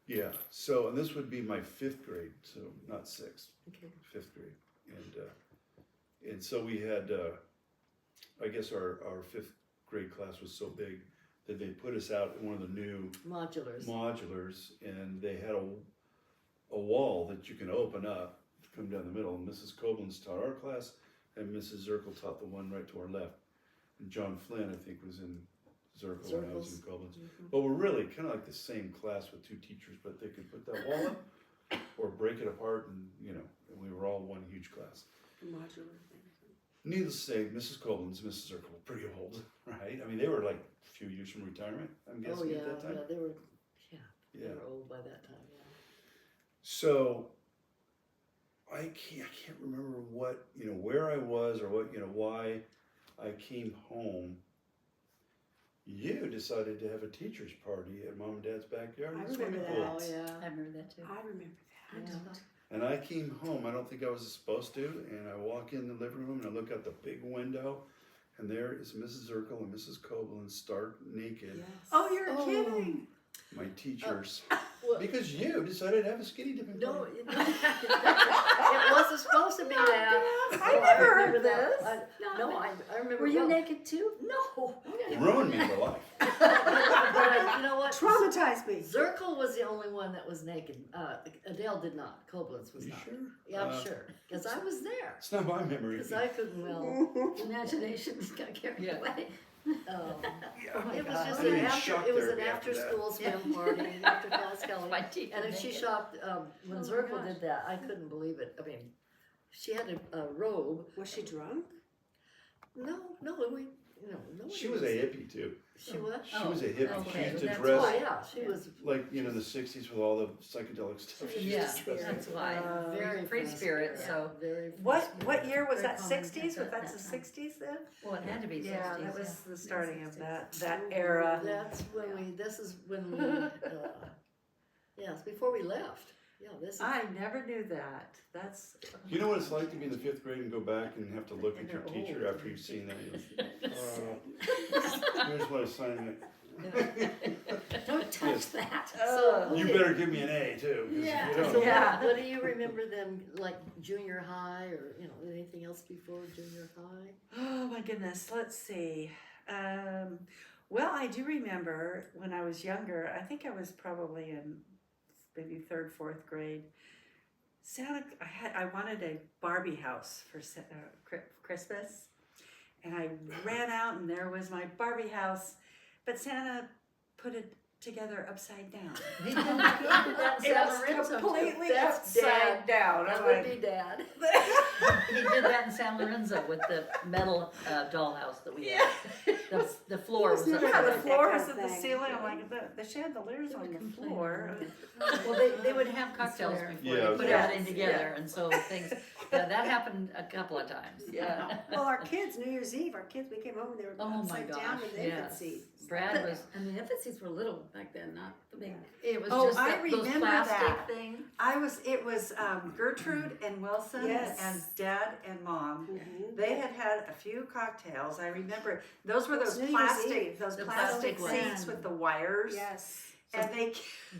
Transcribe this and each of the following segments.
Yeah, so, and this would be my 5th grade, so not 6th, Okay. 5th grade. And so we had, I guess our 5th grade class was so big that they put us out in one of the new modulars, and they had a wall that you can open up to come down the middle. And Mrs. Koblenz taught our class, and Mrs. Zirkle taught the one right to our left. And John Flynn, I think, was in Zirkle when I was in Koblenz. But we're really kind of like the same class with 2 teachers, but they could put that wall up or break it apart, and and we were all one huge class. Modular thing. Needless to say, Mrs. Koblenz, Mrs. Zirkle were pretty old, right? I mean, they were like a few years from retirement, I'm guessing, at that time. They were old by that time, yeah. So I can't remember what, where I was or what, why I came home. You decided to have a teacher's party at Mom and Dad's backyard. I remember that. Pool. Oh, yeah. I remember that too. I remember that. I don't. And I came home, I don't think I was supposed to, and I walk in the living room and I look out the big window, and there is Mrs. Zirkle and Mrs. Koblenz stark naked. Yes. Oh, you're kidding. My teachers. Well, Because you decided to have a skinny dipping no, party. it wasn't supposed to be that. I Oh, never remember heard that. this. I remember. Were you well, naked too? No. Ruined me for life. But you know what? Traumatized me. Zirkle was the only one that was naked. Adele did not. Koblenz was You not. sure? Yeah, I'm sure. Because I was there. It's not my memory. Because I couldn't, well, Imagination got carried away. it was just I'd be an shocked after there after that. school swim party, after class Kelly. My teeth And were if she naked. shopped, when Oh my Zirkle gosh. did that, I couldn't believe it. I mean, she had a robe. Was she drunk? No, we, She was a hippie too. She was? She was a hippie. okay, She used to that's dress Oh, yeah, she was like, the 60s with all the psychedelic stuff. She Yeah, used to dress that's like. why. very Free spirit, so. very free What spirit. year was Very that? common 60s? Was at that that the time. 60s then? Well, it had to be 60s. Yeah, that was the starting of 60s. that era. That's when this is when we, yes, before we left. Yeah, this is. I never knew that. That's. You know what it's like to be in the 5th grade and go back and have to look And at your they're teacher old. after you've seen that? Here's what I signed. Don't touch that. So, You better give me an A too. 'Cause Yeah. if you don't, So Yeah. what do you remember them, like junior high or, anything else before junior high? Oh my goodness. Let's see. Well, I do remember when I was younger. I think I was probably in maybe 3rd, 4th grade. I wanted a Barbie house for Christmas, and I ran out and there was my Barbie house, but Santa put it together upside down. He did that in It San was Lorenzo, too. completely That's upside Dad. down. That I'm would like, be Dad. He did that in San Lorenzo with the metal dollhouse that we had. The floor was yeah, upside the down. floor was kind at of the thing. ceiling. I'm like, the chandeliers They on would the complain floor. about it. Well, they would have cocktails Swear. before Yeah, they put yeah. everything together, and so things, that happened a couple of times. Yeah. Well, our kids, New Year's Eve, our kids, we came home and they were Oh my upside down gosh, with the infant yes. seats. Brad was, And the infant seats were little back then, not the big. it was Oh, just I those remember plastic that. thing. It was Gertrude and Wilson Yes. and Dad and Mom. Mm-hmm. They had had a few cocktails. I remember those were those New Year's plastic, those The plastic plastic seats ones. with the wires. Yes. And they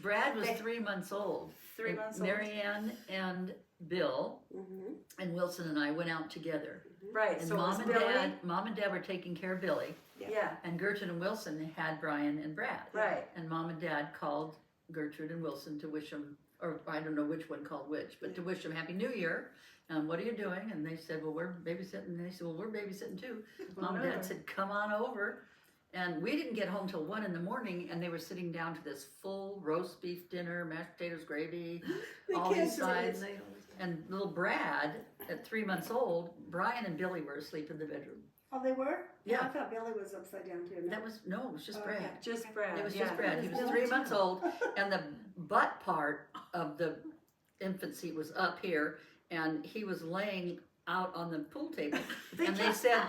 Brad was They- 3 months old. 3 And months old. Marianne and Bill Mm-hmm. and Wilson and I went out together. Right. And So it was mom and Billy. dad were taking care of Billy, Yeah. and Gertrude and Wilson had Brian and Brad. Right. And mom and dad called Gertrude and Wilson to wish them, or I don't know which one called which, but to wish them Happy New Year. What are you doing? And they said, well, we're babysitting. And they said, well, we're babysitting too. Mom and over. dad said, come on over. And we didn't get home till 1 a.m, and they were sitting down to this full roast beef dinner, mashed potatoes, gravy, all these sides. And little Brad, at 3 months old, Brian and Billy were asleep in the bedroom. Oh, they were? Yeah. I thought Billy was upside down too. That was, no, it was just Okay. Brad. Just Brad. It was yeah. just Brad. He was Billy 3 too. months old, and the butt part of the infant seat was up here, and he was laying out on the pool table. And they said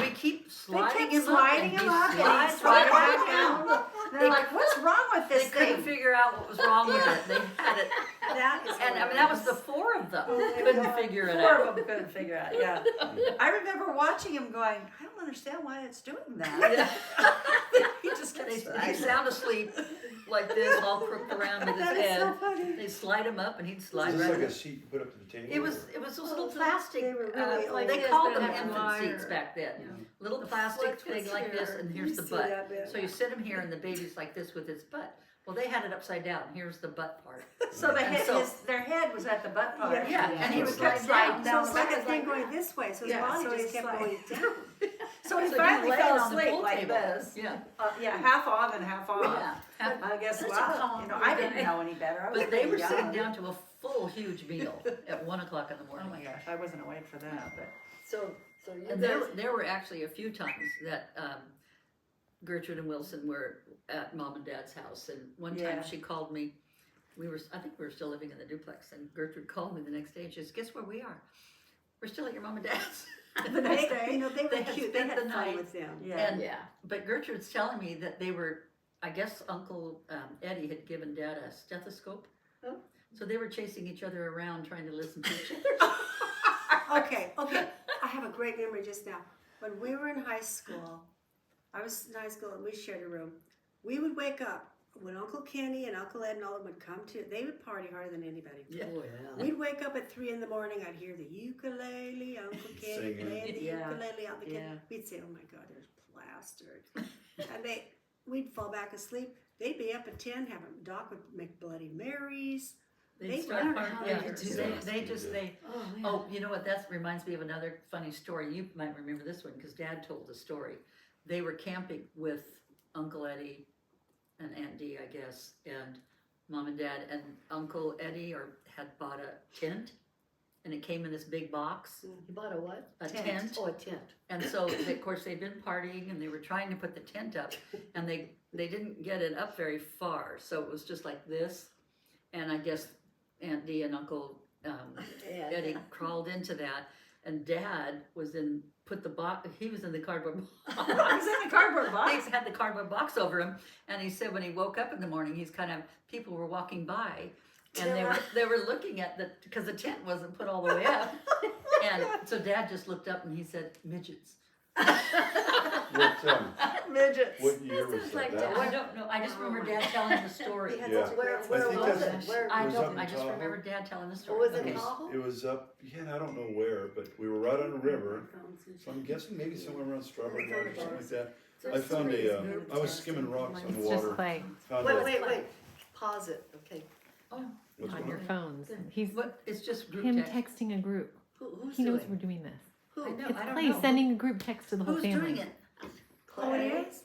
we keep sliding kept him sliding up, him and up, he and slides he's right sliding back down. down. They're like, what's wrong with They this couldn't thing? figure out what was wrong with it. They had it, That is and I mean that was the 4 of them couldn't figure it Four out. of them couldn't figure it out, yeah. I remember watching him going, I don't understand why it's doing that. Yeah. He just kept He's sliding. sound asleep. like this, all crooked around with his That is head. so funny. They slide him up and he'd Is slide this right like a up. seat you put up to the table? It was those little plastic, They were really like they this, called but them it had infant wire. seats back then. Yeah. Little The plastic foot was thing like this, here. and You here's the see butt. that bit. So you sit him here and the baby's like this with his butt. Well, they had it upside down. Here's the butt part. So the And head, so- their head was at the butt part. Yeah, and he Yeah. would kept slide down. sliding So down it's the like a back thing like going that. this way, so his Yeah, body so just he's kept like- going down. So he So finally you lay fell on the asleep pool like table. this. Yeah. Yeah, half on and half off. Yeah. I guess, That's a wow, calm you know, I didn't guy. know any better. I was But they were pretty sitting young. down to a full, huge meal at 1 o'clock in the Oh morning. my gosh, I wasn't awake for that, but. So you And guys, there were actually a few times that Gertrude and Wilson were at mom and dad's house, and one time Yeah. she called me. I think we were still living in the duplex, and Gertrude called me the next day and she says, "Guess where we are? We're still at your mom and dad's." The next day, You know, they were they had cute, they spent had the fun night. with them. Yeah. And Yeah. but Gertrude's telling me that they were, I guess Uncle Eddie had given Dad a stethoscope, Oh. so they were chasing each other around trying to listen to each other. Okay, I have a great memory just now. When we were in high school, I was in high school and we shared a room. We would wake up when Uncle Kenny and Uncle Ed and all of them would come to. They would party harder than anybody. Yeah. oh yeah. We'd wake up at 3 in the morning. I'd hear the ukulele, Uncle Kenny Singing. playing the Yeah. ukulele, Uncle Kenny. Yeah. We'd say, "Oh my God, there's plastered," and we'd fall back asleep. They'd be up at 10. Doc would make Bloody Marys. They'd They start learned part- how yeah, to do they, it. they just they. Oh man. Oh, you know what? That reminds me of another funny story. You might remember this one because Dad told the story. They were camping with Uncle Eddie and Aunt Dee, I guess, and Mom and Dad, and Uncle Eddie had bought a tent, and it came in this big box, You bought a what? a Tent. tent. Oh, a tent. And so, of course, they'd been partying, and they were trying to put the tent up, and they didn't get it up very far, so it was just like this, and I guess Aunt Dee and Uncle Yeah. Eddie crawled into that, and Dad was put the box. He was in the cardboard box. I was in the cardboard box. They had the cardboard box over him, and he said when he woke up in the morning, people were walking by, and they were looking at because the tent wasn't put all the way up, and so Dad just looked up and he said, "Midgets." Midgets. What year was sounds like that? I don't know. I just remember Dad telling the story. He had Yeah. such a Where, great where I think was that's- it? Where? I It was don't. up in I just Tahoe. remember Dad telling the What story. was it, Okay. Tahoe? It was up, I don't know where, but we were right on a river. So I'm guessing maybe somewhere around Strawberry Park or something like that. I found I was skimming rocks on the It's just water. play Found Wait. Pause it. Okay. What's on going your on? phones. He's But it's just group him text. texting a group. Who's He knows doing? we're doing this. Who? I know. It's I don't Clay know. sending a group text to the whole Who's family. doing it? Oh, it is?